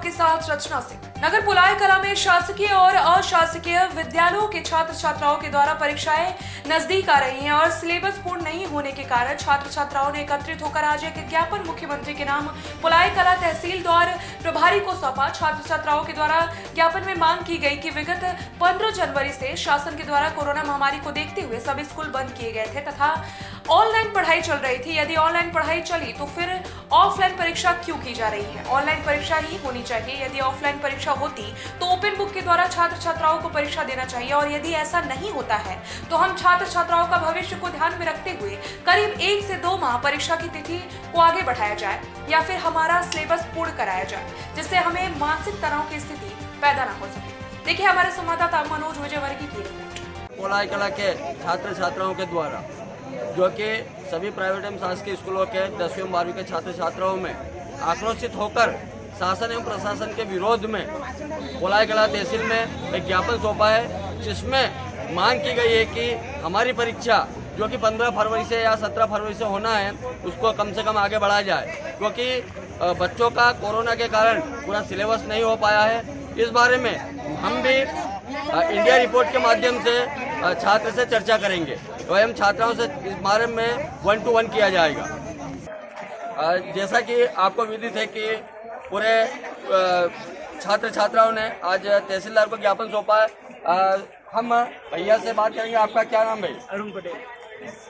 आपके साथ रचना सिंह। नगर पुलाय कला में शासकीय और अशासकीय विद्यालयों के छात्र छात्राओं के द्वारा परीक्षाएं नजदीक आ रही हैं और सिलेबस पूर्ण नहीं होने के कारण छात्र छात्राओं ने एकत्रित होकर आज एक ज्ञापन मुख्यमंत्री के नाम पुलाय कला तहसील द्वार प्रभारी को सौंपा। छात्र छात्राओं के द्वारा ज्ञापन में मांग की गई कि विगत 15 जनवरी से शासन के द्वारा कोरोना महामारी को देखते हुए सभी स्कूल बंद किए गए थे तथा ऑनलाइन पढ़ाई चल रही थी। यदि ऑनलाइन पढ़ाई चली तो फिर ऑफलाइन परीक्षा क्यों की जा रही है? ऑनलाइन परीक्षा ही होनी चाहिए। यदि ऑफलाइन परीक्षा होती तो ओपन बुक के द्वारा छात्र छात्राओं को परीक्षा देना चाहिए और यदि ऐसा नहीं होता है तो हम छात्र छात्राओं का भविष्य को ध्यान में रखते हुए करीब 1 से 2 माह परीक्षा की तिथि को आगे बढ़ाया जाए या फिर हमारा सिलेबस पूर्ण कराया जाए, जिससे हमें मानसिक तनाव की स्थिति पैदा न हो सके। देखिए हमारे संवाददाता मनोज विजयवर्गीय की रिपोर्ट। पुलाय कला के छात्र छात्राओं के द्वारा जो कि सभी प्राइवेट एवं शासकीय स्कूलों के 10वीं 12वीं के छात्र छात्राओं में आक्रोशित होकर शासन एवं प्रशासन के विरोध में पुलाय कला तहसील में एक ज्ञापन सौंपा है, जिसमें मांग की गई है कि हमारी परीक्षा जो कि 15 फरवरी से या 17 फरवरी से होना है उसको कम से कम आगे बढ़ाया जाए, क्योंकि बच्चों का कोरोना के कारण पूरा सिलेबस नहीं हो पाया है। इस बारे में हम भी इंडिया रिपोर्ट के माध्यम से छात्र से चर्चा करेंगे एवं छात्राओं से इस बारे में 1 to 1 किया जाएगा। जैसा कि आपको विदित है कि पूरे छात्र छात्राओं ने आज तहसीलदार को ज्ञापन सौंपा है। हम भैया से बात करेंगे। आपका क्या नाम है? अरुण पटेल।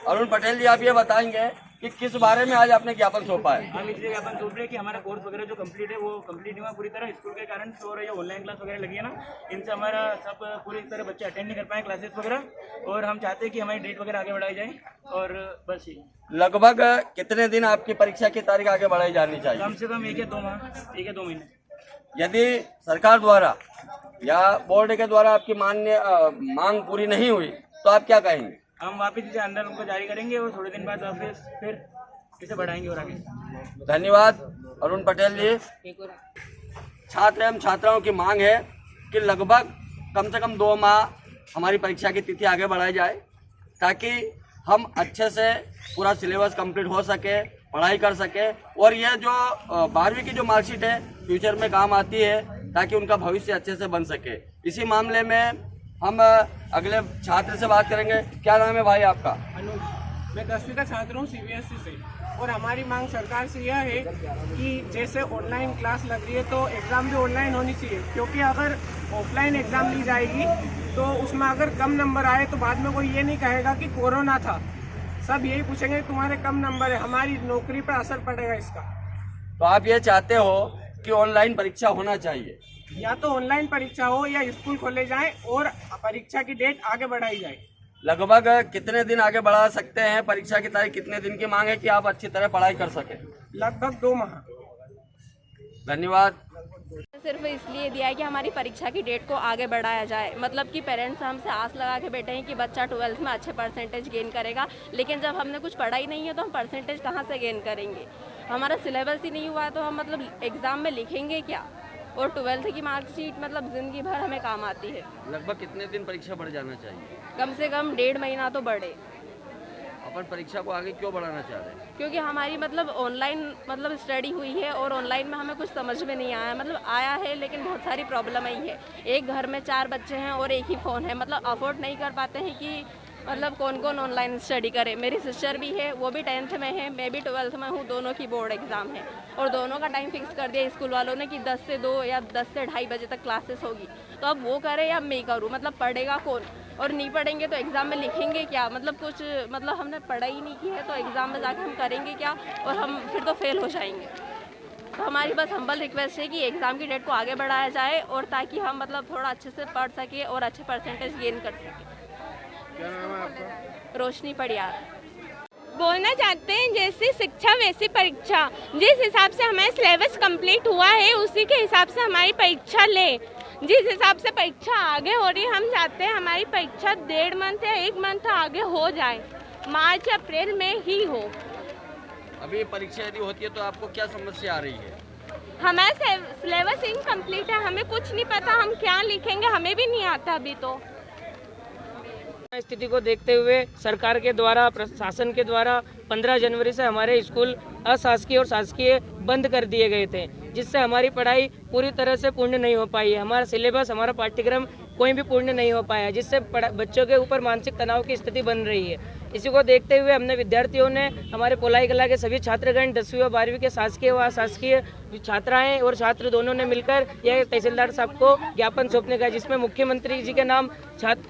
अरुण पटेल जी, आप ये बताएंगे कि किस बारे में आज आपने ज्ञापन सौंपा है? हम इसलिए ज्ञापन सौंप रहे हैं कि हमारा कोर्स वगैरह जो कंप्लीट है वो कंप्लीट नहीं हुआ पूरी तरह स्कूल के कारण। और ये ऑनलाइन क्लास वगैरह लगी है ना, इनसे हमारा सब पूरी तरह बच्चे अटेंड नहीं कर पाए क्लासेस वगैरह, और हम चाहते हैं कि हमारी डेट वगैरह आगे बढ़ाई जाए। और बस ये लगभग कितने दिन आपकी परीक्षा की तारीख आगे बढ़ाई जानी चाहिए? कम से कम 1 या 2 माह, 1 या 2 महीने। यदि सरकार द्वारा या बोर्ड के द्वारा आपकी मांग पूरी नहीं हुई तो आप क्या कहेंगे? हम वापस इसे अंदर उनको जारी करेंगे और थोड़े दिन बाद वापस फिर इसे बढ़ाएंगे और आगे। धन्यवाद अरुण पटेल जी। छात्र एवं छात्राओं की मांग है कि लगभग कम से कम 2 माह हमारी परीक्षा की तिथि आगे बढ़ाई जाए, ताकि हम अच्छे से पूरा सिलेबस कंप्लीट हो सके, पढ़ाई कर सके और यह जो 12वीं की जो मार्कशीट है फ्यूचर में काम आती है, ताकि उनका भविष्य अच्छे से बन सके। इसी मामले में हम अगले छात्र से बात करेंगे। क्या नाम है भाई आपका? अनुज। मैं 10वीं का छात्र हूँ CBSE से, और हमारी मांग सरकार से यह है कि जैसे ऑनलाइन क्लास लग रही है तो एग्ज़ाम भी ऑनलाइन होनी चाहिए, क्योंकि अगर ऑफलाइन एग्ज़ाम ली जाएगी तो उसमें अगर कम नंबर आए तो बाद में कोई ये नहीं कहेगा कि कोरोना था, सब यही पूछेंगे तुम्हारे कम नंबर है, हमारी नौकरी पर असर पड़ेगा इसका। तो आप ये चाहते हो कि ऑनलाइन परीक्षा होना चाहिए? या तो ऑनलाइन परीक्षा हो या स्कूल खोले जाएं और परीक्षा की डेट आगे बढ़ाई जाए। लगभग कितने दिन आगे बढ़ा सकते हैं? परीक्षा की तारीख कितने दिन की मांग है कि आप अच्छी तरह पढ़ाई कर सकें? लगभग 2 माह। धन्यवाद। सिर्फ इसलिए दिया है कि हमारी परीक्षा की डेट को आगे बढ़ाया जाए। मतलब कि पेरेंट्स हमसे आस लगा के बैठे हैं कि बच्चा 12th में अच्छे परसेंटेज गेन करेगा, लेकिन जब हमने कुछ पढ़ा ही नहीं है तो हम परसेंटेज कहाँ से गेन करेंगे? हमारा सिलेबस ही नहीं हुआ तो हम मतलब एग्ज़ाम में लिखेंगे क्या? और 12th की मार्कशीट मतलब ज़िंदगी भर हमें काम आती है। लगभग कितने दिन परीक्षा बढ़ जाना चाहिए? कम से कम 1.5 महीना तो बढ़े। अपन परीक्षा को आगे क्यों बढ़ाना चाह रहे हैं? क्योंकि हमारी मतलब ऑनलाइन मतलब स्टडी हुई है और ऑनलाइन में हमें कुछ समझ में नहीं आया, मतलब आया है लेकिन बहुत सारी प्रॉब्लम आई है। एक घर में 4 बच्चे हैं और एक ही फ़ोन है, मतलब अफोर्ड नहीं कर पाते हैं कि मतलब कौन कौन ऑनलाइन स्टडी करे। मेरी सिस्टर भी है, वो भी 10th में है, मैं भी 12th में हूँ, दोनों की बोर्ड एग्ज़ाम है और दोनों का टाइम फिक्स कर दिया स्कूल वालों ने कि 10 से 2 या 10 से 2:30 बजे तक क्लासेस होगी। तो अब वो करे या मैं करूँ? मतलब पढ़ेगा कौन? और नहीं पढ़ेंगे तो एग्ज़ाम में लिखेंगे क्या? मतलब कुछ मतलब हमने पढ़ाई नहीं की है तो एग्ज़ाम में जाकर हम करेंगे क्या? और हम फिर तो फेल हो जाएंगे। तो हमारी बस हम्बल रिक्वेस्ट है कि एग्ज़ाम की डेट को आगे बढ़ाया जाए और ताकि हम मतलब थोड़ा अच्छे से पढ़ सके और अच्छे परसेंटेज गेन कर सकें। क्या नाम है आपका? रोशनी पड़ियार। बोलना चाहते हैं जैसी शिक्षा वैसी परीक्षा। जिस हिसाब से हमारा सिलेबस कंप्लीट हुआ है उसी के हिसाब से हमारी परीक्षा ले। जिस हिसाब से परीक्षा आगे हो रही है हम चाहते हैं हमारी परीक्षा 1.5 मंथ या 1 मंथ आगे हो जाए, मार्च अप्रैल में ही हो। अभी परीक्षा यदि होती है तो आपको क्या समस्या आ रही है? हमारा सिलेबस इनकम्प्लीट है, हमें कुछ नहीं पता हम क्या लिखेंगे, हमें भी नहीं आता अभी तो। स्थिति को देखते हुए सरकार के द्वारा प्रशासन के द्वारा 15 जनवरी से हमारे स्कूल अशासकीय और शासकीय बंद कर दिए गए थे, जिससे हमारी पढ़ाई पूरी तरह से पूर्ण नहीं हो पाई है। हमारा सिलेबस, हमारा पाठ्यक्रम कोई भी पूर्ण नहीं हो पाया, जिससे बच्चों के ऊपर मानसिक तनाव की स्थिति बन रही है। इसी को देखते हुए हमने विद्यार्थियों ने, हमारे पोलाई कला के सभी छात्रगण 10वीं और 12वीं के शासकीय व अशासकीय छात्राएं और छात्र दोनों ने मिलकर यह तहसीलदार साहब को ज्ञापन सौंपने का, जिसमें मुख्यमंत्री जी के नाम,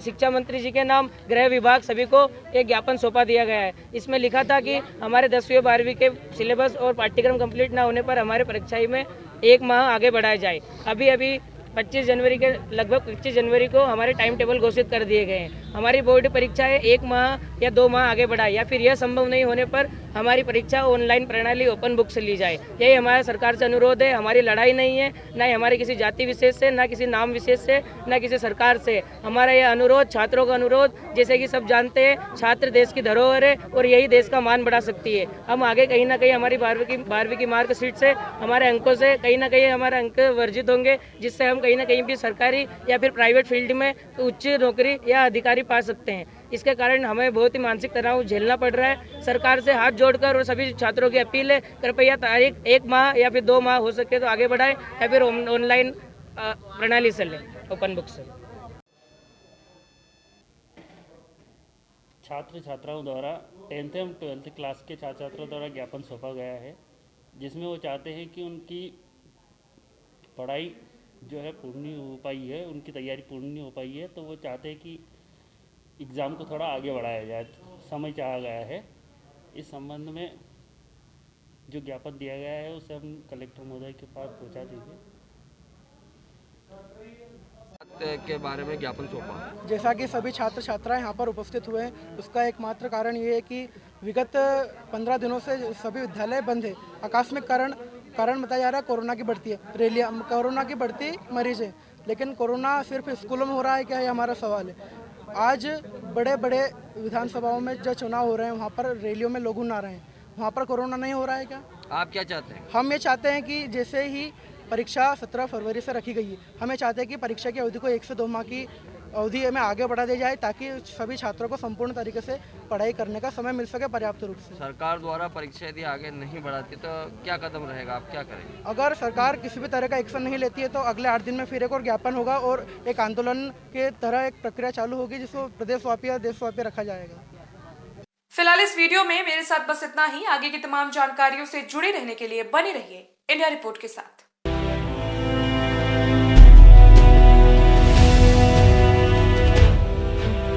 शिक्षा मंत्री जी के नाम, गृह विभाग सभी को एक ज्ञापन सौंपा दिया गया है। इसमें लिखा था कि हमारे 10वीं और 12वीं के सिलेबस और पाठ्यक्रम कंप्लीट ना होने पर हमारे परीक्षाएं में 1 माह आगे बढ़ाया जाए। अभी 25 जनवरी के लगभग 25 जनवरी को हमारे टाइम टेबल घोषित कर दिए गए हैं। हमारी बोर्ड परीक्षाएं 1 माह या 2 माह आगे बढ़ाए, या फिर यह संभव नहीं होने पर हमारी परीक्षा ऑनलाइन प्रणाली ओपन बुक से ली जाए। यही हमारा सरकार से अनुरोध है। हमारी लड़ाई नहीं है, ना ही हमारी किसी जाति विशेष से, ना किसी नाम विशेष से, ना किसी सरकार से। हमारा यह अनुरोध, छात्रों का अनुरोध, जैसे कि सब जानते हैं, छात्र देश की धरोहर है और यही देश का मान बढ़ा सकती है। हम आगे कहीं ना कहीं हमारी 12वीं की मार्कशीट से, हमारे अंकों से कहीं ना कहीं हमारे अंक वर्जित होंगे, जिससे हम कहीं ना कहीं भी सरकारी या फिर प्राइवेट फील्ड में उच्च नौकरी या अधिकारी पा सकते हैं। इसके कारण हमें बहुत ही मानसिक तनाव झेलना पड़ रहा है। सरकार से हाथ जोड़कर और सभी छात्रों की अपील है, कृपया तारीख 1 माह या फिर 2 माह हो सके तो आगे बढ़ाएं, या फिर ऑनलाइन प्रणाली से लें, ओपन बुक से। छात्र छात्राओं द्वारा 10th एवं 12th क्लास के छात्र छात्राओं द्वारा ज्ञापन सौंपा गया है, जिसमें वो चाहते हैं कि उनकी पढ़ाई जो है पूर्ण नहीं हो पाई है, उनकी तैयारी पूर्ण नहीं हो पाई है, तो वो चाहते हैं कि एग्ज़ाम को थोड़ा आगे बढ़ाया जाए, समय चाहा गया है। इस संबंध में जो ज्ञापन दिया गया है उसे हम कलेक्टर महोदय के पास पहुंचा देंगे। के बारे में ज्ञापन सौंपा। जैसा कि सभी छात्र छात्राएं यहाँ पर उपस्थित हुए हैं, उसका एकमात्र कारण ये है कि विगत 15 दिनों से सभी विद्यालय बंद है। आकस्मिक कारण बताया जा रहा है कोरोना की बढ़ती है, कोरोना की बढ़ती मरीज है, लेकिन कोरोना सिर्फ स्कूलों में हो रहा है क्या, ये हमारा सवाल है। आज बड़े बड़े विधानसभाओं में जो चुनाव हो रहे हैं, वहाँ पर रैलियों में लोग आ रहे हैं, वहाँ पर कोरोना नहीं हो रहा है क्या? आप क्या चाहते हैं? हम ये चाहते हैं कि जैसे ही परीक्षा 17 फरवरी से रखी गई है, हमें चाहते हैं कि परीक्षा की अवधि को 1 से 2 माह की अवधि में आगे बढ़ा दी जाए, ताकि सभी छात्रों को संपूर्ण तरीके से पढ़ाई करने का समय मिल सके पर्याप्त रूप से। सरकार द्वारा परीक्षा यदि आगे नहीं बढ़ाती तो क्या कदम रहेगा, आप क्या करेंगे? अगर सरकार किसी भी तरह का एक्शन नहीं लेती है तो अगले 8 दिन में फिर एक और ज्ञापन होगा और एक आंदोलन के तरह एक प्रक्रिया चालू होगी, जिसको प्रदेशव्यापी या देशव्यापी रखा जाएगा। फिलहाल इस वीडियो में मेरे साथ बस इतना ही। आगे की तमाम जानकारियों से जुड़े रहने के लिए बने रहिए इंडिया रिपोर्ट के साथ।